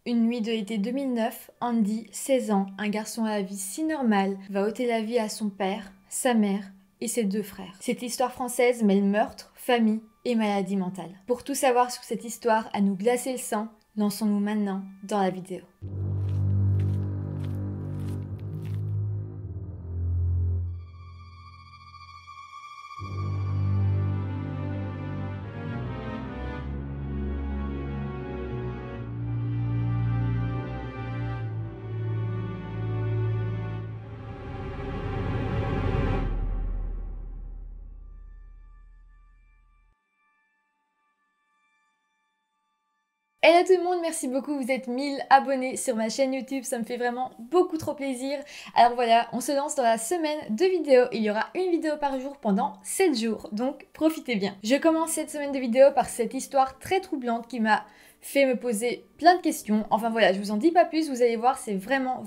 Une nuit de l'été 2009, Andy, 16 ans, un garçon à la vie si normale, va ôter la vie à son père, sa mère et ses deux frères. Cette histoire française mêle meurtre, famille et maladie mentale. Pour tout savoir sur cette histoire à nous glacer le sang, lançons-nous maintenant dans la vidéo. Hello tout le monde, merci beaucoup, vous êtes 1000 abonnés sur ma chaîne YouTube, ça me fait vraiment beaucoup trop plaisir. Alors voilà, on se lance dans la semaine de vidéos, il y aura une vidéo par jour pendant 7 jours, donc profitez bien. Je commence cette semaine de vidéos par cette histoire très troublante qui m'a fait me poser plein de questions. Enfin voilà, je vous en dis pas plus, vous allez voir, c'est vraiment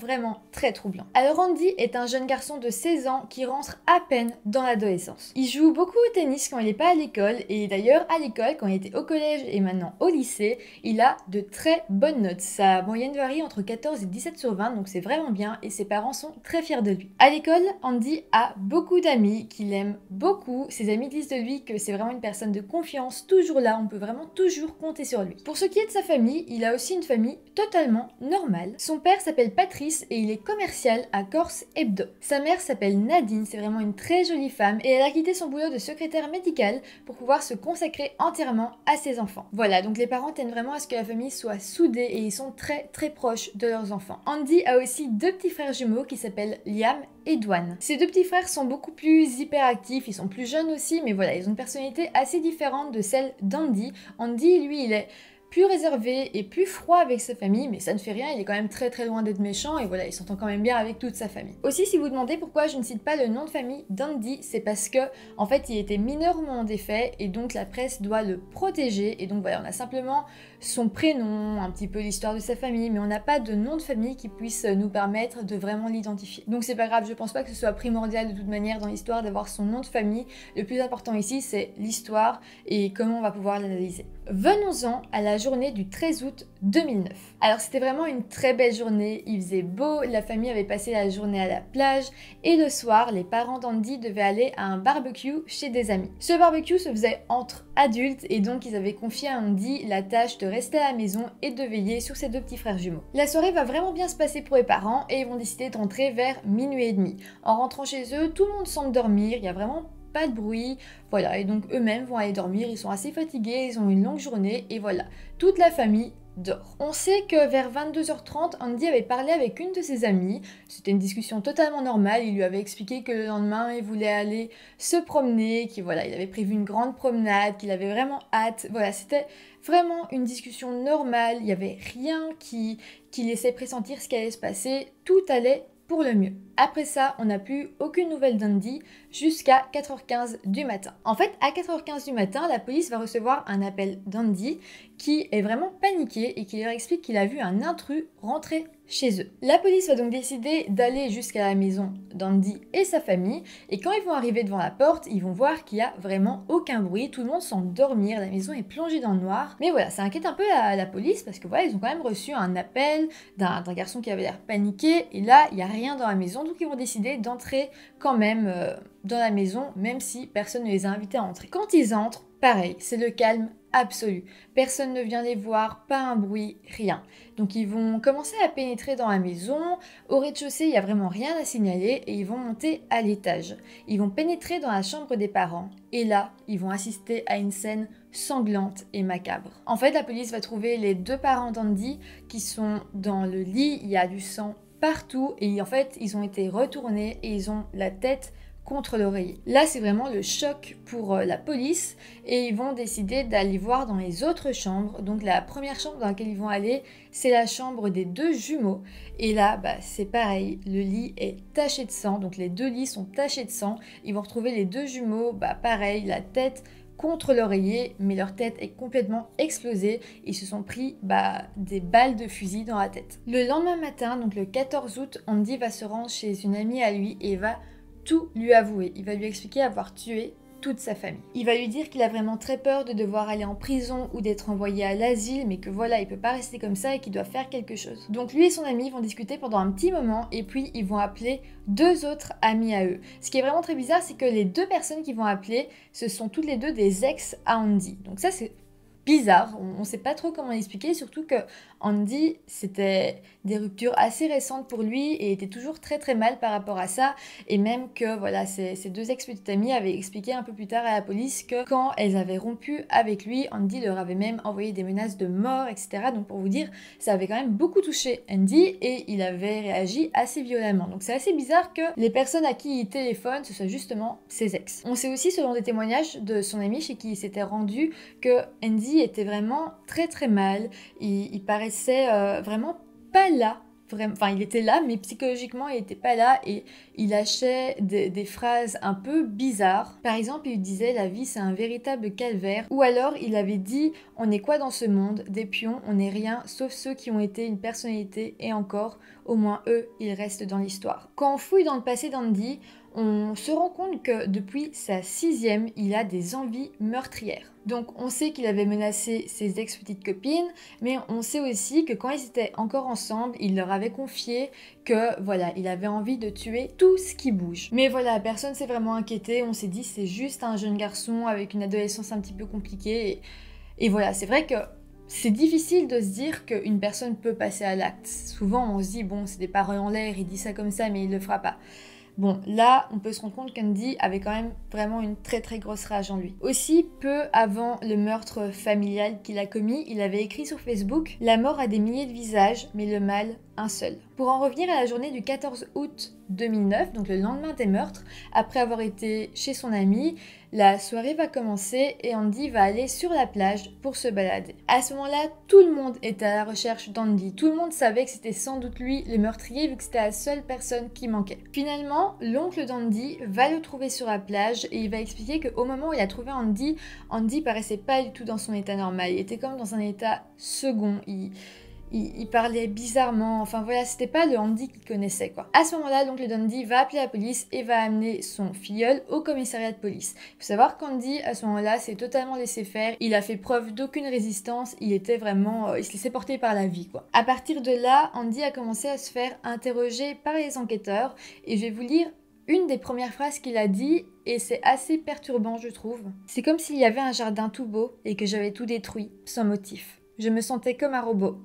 très troublant. Alors Andy est un jeune garçon de 16 ans qui rentre à peine dans l'adolescence. Il joue beaucoup au tennis quand il n'est pas à l'école, et d'ailleurs à l'école, quand il était au collège et maintenant au lycée, il a de très bonnes notes. Sa moyenne varie entre 14 et 17 sur 20, donc c'est vraiment bien, et ses parents sont très fiers de lui. À l'école, Andy a beaucoup d'amis qu'il aime beaucoup. Ses amis disent de lui que c'est vraiment une personne de confiance, toujours là, on peut vraiment toujours compter sur lui. Pour ce qui est de sa famille, il a aussi une famille totalement normale. Son père s'appelle Patrice et il est commercial à Corse Hebdo. Sa mère s'appelle Nadine, c'est vraiment une très jolie femme et elle a quitté son boulot de secrétaire médicale pour pouvoir se consacrer entièrement à ses enfants. Voilà, donc les parents tiennent vraiment à ce que la famille soit soudée et ils sont très proches de leurs enfants. Andy a aussi deux petits frères jumeaux qui s'appellent Liam et Dwan. Ces deux petits frères sont beaucoup plus hyperactifs, ils sont plus jeunes aussi, mais voilà, ils ont une personnalité assez différente de celle d'Andy. Andy, lui, il est plus réservé et plus froid avec sa famille, mais ça ne fait rien, il est quand même très loin d'être méchant et voilà, il s'entend quand même bien avec toute sa famille. Aussi, si vous demandez pourquoi je ne cite pas le nom de famille d'Andy, c'est parce que, en fait, il était mineur au moment des faits et donc la presse doit le protéger et donc voilà, on a simplement son prénom, un petit peu l'histoire de sa famille, mais on n'a pas de nom de famille qui puisse nous permettre de vraiment l'identifier. Donc c'est pas grave, je pense pas que ce soit primordial de toute manière dans l'histoire d'avoir son nom de famille. Le plus important ici, c'est l'histoire et comment on va pouvoir l'analyser. Venons-en à la journée du 13 août 2009. Alors c'était vraiment une très belle journée, il faisait beau, la famille avait passé la journée à la plage et le soir, les parents d'Andy devaient aller à un barbecue chez des amis. Ce barbecue se faisait entre adultes et donc ils avaient confié à Andy la tâche de rester à la maison et de veiller sur ses deux petits frères jumeaux. La soirée va vraiment bien se passer pour les parents et ils vont décider de rentrer vers minuit et demi. En rentrant chez eux, tout le monde semble dormir, il y a vraiment pas de bruit, voilà, et donc eux-mêmes vont aller dormir, ils sont assez fatigués, ils ont une longue journée, et voilà, toute la famille dort. On sait que vers 22h30, Andy avait parlé avec une de ses amies, c'était une discussion totalement normale, il lui avait expliqué que le lendemain, il voulait aller se promener, qu'il voilà, il avait prévu une grande promenade, qu'il avait vraiment hâte, voilà, c'était vraiment une discussion normale, il n'y avait rien qui laissait pressentir ce qui allait se passer, tout allait pour le mieux. Après ça, on n'a plus aucune nouvelle d'Andy jusqu'à 4h15 du matin. En fait, à 4h15 du matin, la police va recevoir un appel d'Andy qui est vraiment paniqué et qui leur explique qu'il a vu un intrus rentrer chez eux. La police va donc décider d'aller jusqu'à la maison d'Andy et sa famille et quand ils vont arriver devant la porte, ils vont voir qu'il n'y a vraiment aucun bruit, tout le monde semble dormir, la maison est plongée dans le noir. Mais voilà, ça inquiète un peu la police parce que voilà, ils ont quand même reçu un appel d'un garçon qui avait l'air paniqué et là, il n'y a rien dans la maison, donc ils vont décider d'entrer quand même dans la maison, même si personne ne les a invités à entrer. Quand ils entrent, pareil, c'est le calme absolu. Personne ne vient les voir, pas un bruit, rien. Donc ils vont commencer à pénétrer dans la maison. Au rez-de-chaussée, il n'y a vraiment rien à signaler et ils vont monter à l'étage. Ils vont pénétrer dans la chambre des parents et là, ils vont assister à une scène sanglante et macabre. En fait, la police va trouver les deux parents d'Andy qui sont dans le lit, il y a du sang partout et en fait, ils ont été retournés et ils ont la tête contre l'oreiller. Là, c'est vraiment le choc pour la police et ils vont décider d'aller voir dans les autres chambres. Donc la première chambre dans laquelle ils vont aller, c'est la chambre des deux jumeaux. Et là, c'est pareil, le lit est taché de sang, donc les deux lits sont tachés de sang. Ils vont retrouver les deux jumeaux, pareil, la tête contre l'oreiller, mais leur tête est complètement explosée. Ils se sont pris des balles de fusil dans la tête. Le lendemain matin, donc le 14 août, Andy va se rendre chez une amie à lui et va tout lui avouer. Il va lui expliquer avoir tué toute sa famille. Il va lui dire qu'il a vraiment très peur de devoir aller en prison ou d'être envoyé à l'asile, mais que voilà, il peut pas rester comme ça et qu'il doit faire quelque chose. Donc lui et son ami vont discuter pendant un petit moment et puis ils vont appeler 2 autres amis à eux. Ce qui est vraiment très bizarre, c'est que les 2 personnes qu'ils vont appeler, ce sont toutes les 2 des ex à Andy. Donc ça c'est bizarre, on ne sait pas trop comment l'expliquer, surtout que Andy, c'était des ruptures assez récentes pour lui et était toujours très très mal par rapport à ça, et même que voilà, ses 2 ex-petites amies avaient expliqué un peu plus tard à la police que quand elles avaient rompu avec lui, Andy leur avait même envoyé des menaces de mort, etc. Donc pour vous dire, ça avait quand même beaucoup touché Andy et il avait réagi assez violemment. Donc c'est assez bizarre que les personnes à qui il téléphone, ce soit justement ses ex. On sait aussi, selon des témoignages de son ami chez qui il s'était rendu, que Andy était vraiment très très mal, il paraissait vraiment pas là, enfin il était là mais psychologiquement il était pas là et il lâchait des phrases un peu bizarres. Par exemple il disait la vie c'est un véritable calvaire, ou alors il avait dit on est quoi dans ce monde, des pions, on n'est rien sauf ceux qui ont été une personnalité et encore, au moins eux ils restent dans l'histoire. Quand on fouille dans le passé d'Andy, on se rend compte que depuis sa 6e, il a des envies meurtrières. Donc on sait qu'il avait menacé ses ex-petites copines, mais on sait aussi que quand ils étaient encore ensemble, il leur avait confié que voilà, il avait envie de tuer tout ce qui bouge. Mais voilà, personne s'est vraiment inquiété, on s'est dit c'est juste un jeune garçon avec une adolescence un petit peu compliquée et voilà, c'est vrai que c'est difficile de se dire qu'une personne peut passer à l'acte. Souvent on se dit bon, c'est des paroles en l'air, il dit ça comme ça mais il le fera pas. Bon, là, on peut se rendre compte qu'Andy avait quand même vraiment une très très grosse rage en lui. Aussi, peu avant le meurtre familial qu'il a commis, il avait écrit sur Facebook « La mort a des milliers de visages, mais le mal, un seul ». Pour en revenir à la journée du 14 août 2009, donc le lendemain des meurtres, après avoir été chez son ami, la soirée va commencer et Andy va aller sur la plage pour se balader. À ce moment-là, tout le monde était à la recherche d'Andy. Tout le monde savait que c'était sans doute lui le meurtrier vu que c'était la seule personne qui manquait. Finalement, l'oncle d'Andy va le trouver sur la plage et il va expliquer qu'au moment où il a trouvé Andy, Andy paraissait pas du tout dans son état normal. Il était comme dans un état second. Il parlait bizarrement, enfin voilà, c'était pas le Andy qu'il connaissait quoi. À ce moment-là, l'oncle d'Andy va appeler la police et va amener son filleul au commissariat de police. Il faut savoir qu'Andy, à ce moment-là, s'est totalement laissé faire, il a fait preuve d'aucune résistance, il était vraiment, il se laissait porter par la vie quoi. À partir de là, Andy a commencé à se faire interroger par les enquêteurs et je vais vous lire une des premières phrases qu'il a dit et c'est assez perturbant je trouve. C'est comme s'il y avait un jardin tout beau et que j'avais tout détruit, sans motif. Je me sentais comme un robot.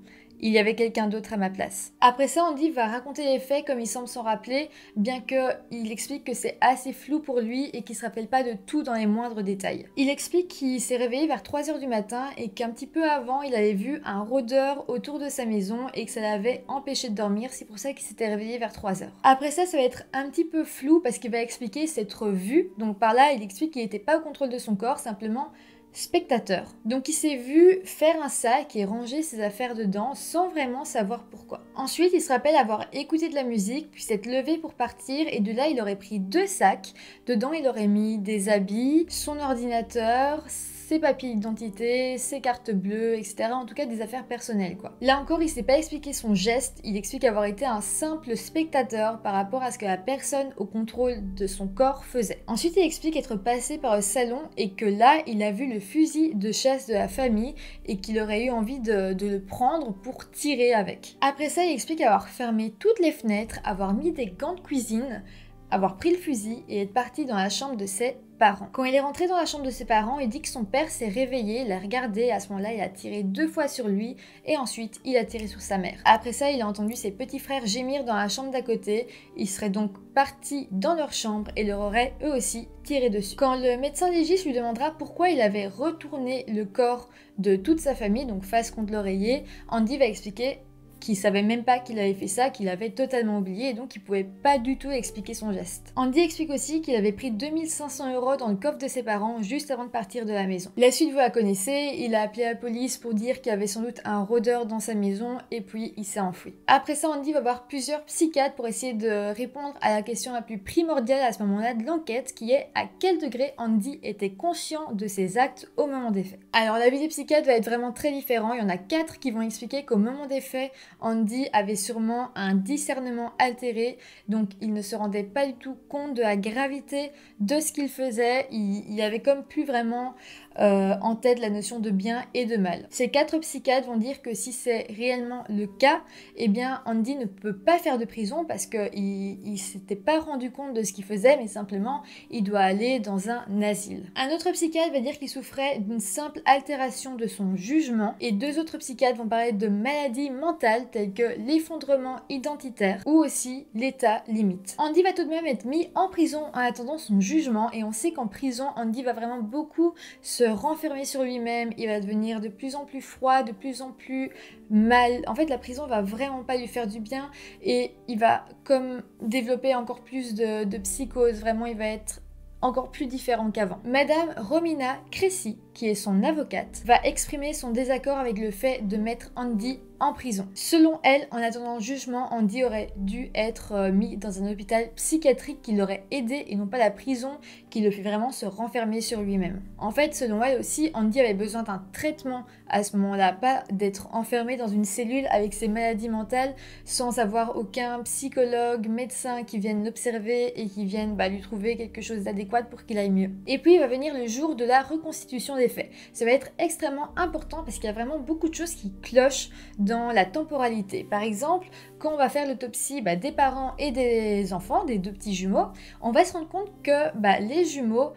Il y avait quelqu'un d'autre à ma place. Après ça, Andy va raconter les faits comme il semble s'en rappeler, bien qu'il explique que c'est assez flou pour lui et qu'il se rappelle pas de tout dans les moindres détails. Il explique qu'il s'est réveillé vers 3h du matin et qu'un petit peu avant, il avait vu un rôdeur autour de sa maison et que ça l'avait empêché de dormir, c'est pour ça qu'il s'était réveillé vers 3h. Après ça, ça va être un petit peu flou parce qu'il va expliquer s'être vu, donc par là, il explique qu'il n'était pas au contrôle de son corps, simplement spectateur. Donc il s'est vu faire un sac et ranger ses affaires dedans sans vraiment savoir pourquoi. Ensuite, il se rappelle avoir écouté de la musique, puis s'être levé pour partir et de là, il aurait pris 2 sacs. Dedans, il aurait mis des habits, son ordinateur, ses papiers d'identité, ses cartes bleues, etc. En tout cas, des affaires personnelles, quoi. Là encore, il s'est pas expliqué son geste, il explique avoir été un simple spectateur par rapport à ce que la personne au contrôle de son corps faisait. Ensuite, il explique être passé par le salon et que là, il a vu le fusil de chasse de la famille et qu'il aurait eu envie de le prendre pour tirer avec. Après ça, il explique avoir fermé toutes les fenêtres, avoir mis des gants de cuisine, avoir pris le fusil et être parti dans la chambre de ses parents. Quand il est rentré dans la chambre de ses parents, il dit que son père s'est réveillé, l'a regardé et à ce moment-là, il a tiré 2 fois sur lui et ensuite, il a tiré sur sa mère. Après ça, il a entendu ses petits frères gémir dans la chambre d'à côté. Il serait donc parti dans leur chambre et leur aurait eux aussi tiré dessus. Quand le médecin légiste lui demandera pourquoi il avait retourné le corps de toute sa famille, donc face contre l'oreiller, Andy va expliquer qu'il savait même pas qu'il avait fait ça, qu'il avait totalement oublié et donc il pouvait pas du tout expliquer son geste. Andy explique aussi qu'il avait pris 2500 € dans le coffre de ses parents juste avant de partir de la maison. La suite vous la connaissez, il a appelé la police pour dire qu'il y avait sans doute un rôdeur dans sa maison et puis il s'est enfui. Après ça, Andy va voir plusieurs psychiatres pour essayer de répondre à la question la plus primordiale à ce moment-là de l'enquête qui est à quel degré Andy était conscient de ses actes au moment des faits. Alors l'avis des psychiatres va être vraiment très différent, il y en a 4 qui vont expliquer qu'au moment des faits, Andy avait sûrement un discernement altéré, donc il ne se rendait pas du tout compte de la gravité de ce qu'il faisait. Il avait comme plus vraiment en tête la notion de bien et de mal. Ces 4 psychiatres vont dire que si c'est réellement le cas, eh bien Andy ne peut pas faire de prison parce qu'il s'était pas rendu compte de ce qu'il faisait, mais simplement il doit aller dans un asile. Un autre psychiatre va dire qu'il souffrait d'une simple altération de son jugement, et 2 autres psychiatres vont parler de maladies mentales telles que l'effondrement identitaire ou aussi l'état limite. Andy va tout de même être mis en prison en attendant son jugement, et on sait qu'en prison Andy va vraiment beaucoup se renfermer sur lui-même, il va devenir de plus en plus froid, de plus en plus mal. En fait, la prison va vraiment pas lui faire du bien et il va comme développer encore plus de psychose. Vraiment, il va être encore plus différent qu'avant. Madame Romina Cressy, qui est son avocate, va exprimer son désaccord avec le fait de mettre Andy en prison. Selon elle, en attendant le jugement, Andy aurait dû être mis dans un hôpital psychiatrique qui l'aurait aidé et non pas la prison qui le fait vraiment se renfermer sur lui-même. En fait, selon elle aussi, Andy avait besoin d'un traitement à ce moment-là, pas d'être enfermé dans une cellule avec ses maladies mentales sans avoir aucun psychologue, médecin qui vienne l'observer et qui vienne lui trouver quelque chose d'adéquat pour qu'il aille mieux. Et puis il va venir le jour de la reconstitution des faits. Ça va être extrêmement important parce qu'il y a vraiment beaucoup de choses qui clochent dans la temporalité. Par exemple, quand on va faire l'autopsie des parents et des enfants, des 2 petits jumeaux, on va se rendre compte que les jumeaux,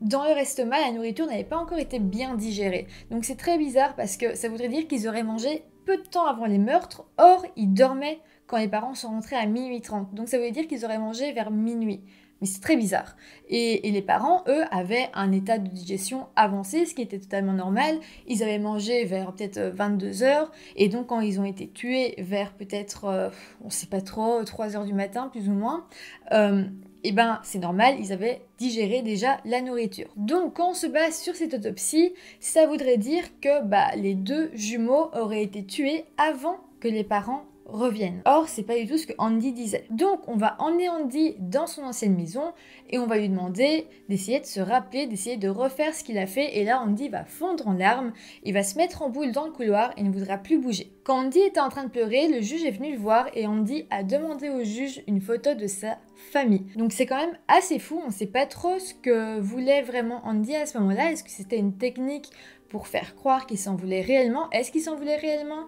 dans leur estomac, la nourriture n'avait pas encore été bien digérée. Donc c'est très bizarre parce que ça voudrait dire qu'ils auraient mangé peu de temps avant les meurtres, or ils dormaient quand les parents sont rentrés à minuit 30. Donc ça voulait dire qu'ils auraient mangé vers minuit. Mais c'est très bizarre. Et les parents, eux, avaient un état de digestion avancé, ce qui était totalement normal. Ils avaient mangé vers peut-être 22h, et donc quand ils ont été tués vers peut-être, on sait pas trop, 3h du matin, plus ou moins, c'est normal, ils avaient digéré déjà la nourriture. Donc quand on se base sur cette autopsie, ça voudrait dire que les 2 jumeaux auraient été tués avant que les parents reviennent. Or, c'est pas du tout ce que Andy disait. Donc, on va emmener Andy dans son ancienne maison et on va lui demander d'essayer de se rappeler, d'essayer de refaire ce qu'il a fait. Et là, Andy va fondre en larmes, il va se mettre en boule dans le couloir et ne voudra plus bouger. Quand Andy était en train de pleurer, le juge est venu le voir et Andy a demandé au juge une photo de sa famille. Donc c'est quand même assez fou, on sait pas trop ce que voulait vraiment Andy à ce moment-là. Est-ce que c'était une technique pour faire croire qu'il s'en voulait réellement? Est-ce qu'il s'en voulait réellement?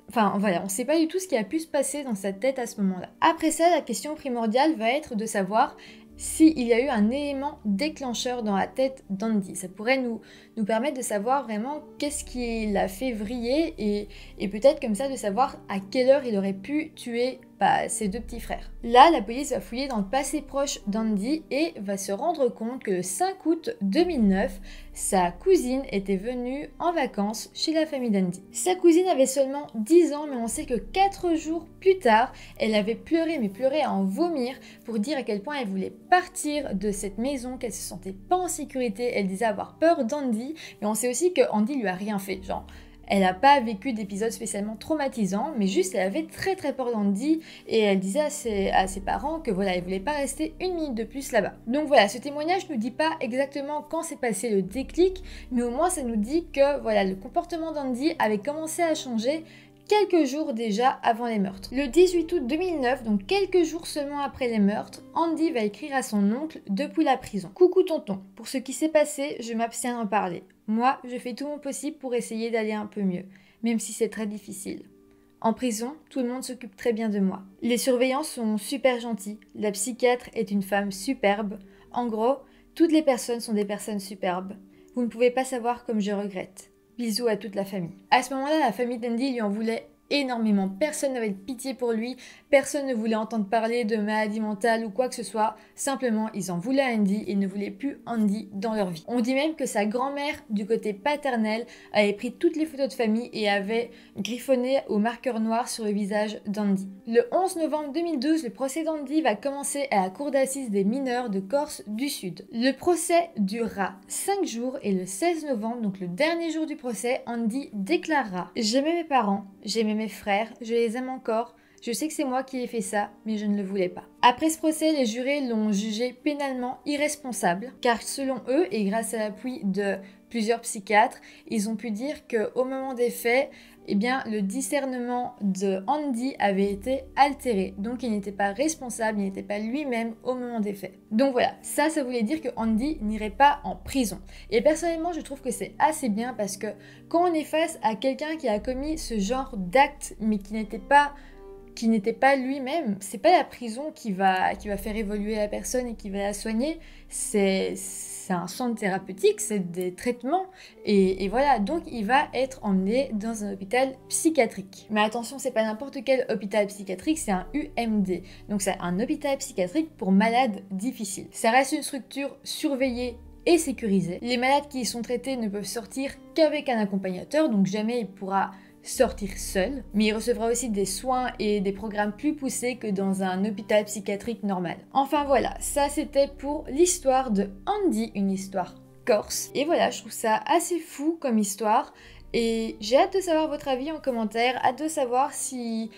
Enfin voilà, on sait pas du tout ce qui a pu se passer dans sa tête à ce moment-là. Après ça, la question primordiale va être de savoir s'il y a eu un élément déclencheur dans la tête d'Andy. Ça pourrait nous permettre de savoir vraiment qu'est-ce qui l'a fait vriller et peut-être comme ça de savoir à quelle heure il aurait pu tuer ses 2 petits frères. Là, la police va fouiller dans le passé proche d'Andy et va se rendre compte que le 5 août 2009, sa cousine était venue en vacances chez la famille d'Andy. Sa cousine avait seulement 10 ans, mais on sait que 4 jours plus tard, elle avait pleuré, mais pleuré à en vomir pour dire à quel point elle voulait partir de cette maison, qu'elle se sentait pas en sécurité. Elle disait avoir peur d'Andy, mais on sait aussi que Andy lui a rien fait, genre. Elle n'a pas vécu d'épisodes spécialement traumatisants, mais juste elle avait très très peur d'Andy et elle disait à ses parents que voilà, elle voulait pas rester 1 minute de plus là-bas. Donc voilà, ce témoignage nous dit pas exactement quand s'est passé le déclic, mais au moins ça nous dit que voilà, le comportement d'Andy avait commencé à changer quelques jours déjà avant les meurtres. Le 18 août 2009, donc quelques jours seulement après les meurtres, Andy va écrire à son oncle depuis la prison. « Coucou tonton, pour ce qui s'est passé, je m'abstiens d'en parler. Moi, je fais tout mon possible pour essayer d'aller un peu mieux, même si c'est très difficile. En prison, tout le monde s'occupe très bien de moi. Les surveillants sont super gentils, la psychiatre est une femme superbe. En gros, toutes les personnes sont des personnes superbes. Vous ne pouvez pas savoir comme je regrette. Bisous à toute la famille. » À ce moment-là, la famille d'Andy lui en voulait énormément. Personne n'avait de pitié pour lui, personne ne voulait entendre parler de maladie mentale ou quoi que ce soit. Simplement, ils en voulaient à Andy et ne voulaient plus Andy dans leur vie. On dit même que sa grand-mère, du côté paternel, avait pris toutes les photos de famille et avait griffonné au marqueur noir sur le visage d'Andy. Le 11 novembre 2012, le procès d'Andy va commencer à la cour d'assises des mineurs de Corse du Sud. Le procès durera 5 jours et le 16 novembre, donc le dernier jour du procès, Andy déclarera « J'aimais mes parents, j'aimais mes frères, je les aime encore, je sais que c'est moi qui ai fait ça, mais je ne le voulais pas. » Après ce procès, les jurés l'ont jugé pénalement irresponsable, car selon eux, et grâce à l'appui de plusieurs psychiatres, ils ont pu dire qu'au moment des faits, eh bien le discernement de Andy avait été altéré. Donc il n'était pas responsable, il n'était pas lui-même au moment des faits. Donc voilà, ça voulait dire que Andy n'irait pas en prison. Et personnellement, je trouve que c'est assez bien parce que quand on est face à quelqu'un qui a commis ce genre d'acte, mais qui n'était pas lui-même, c'est pas la prison qui va faire évoluer la personne et qui va la soigner, c'est un centre thérapeutique, c'est des traitements, et voilà, donc il va être emmené dans un hôpital psychiatrique. Mais attention, c'est pas n'importe quel hôpital psychiatrique, c'est un UMD, donc c'est un hôpital psychiatrique pour malades difficiles. Ça reste une structure surveillée et sécurisée. Les malades qui y sont traités ne peuvent sortir qu'avec un accompagnateur, donc jamais il pourra sortir seul, mais il recevra aussi des soins et des programmes plus poussés que dans un hôpital psychiatrique normal. Enfin voilà, ça c'était pour l'histoire de Andy, une histoire corse. Et voilà, je trouve ça assez fou comme histoire, et j'ai hâte de savoir votre avis en commentaire, hâte de savoir si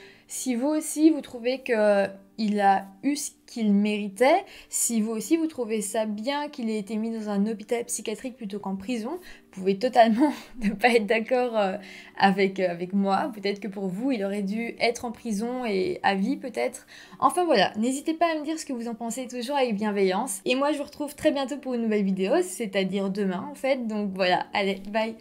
vous aussi vous trouvez que il a eu ce qu'il méritait, si vous aussi vous trouvez ça bien qu'il ait été mis dans un hôpital psychiatrique plutôt qu'en prison. Vous pouvez totalement ne pas être d'accord avec moi, peut-être que pour vous il aurait dû être en prison et à vie peut-être. Enfin voilà, n'hésitez pas à me dire ce que vous en pensez, toujours avec bienveillance. Et moi je vous retrouve très bientôt pour une nouvelle vidéo, c'est-à-dire demain en fait, donc voilà, allez, bye.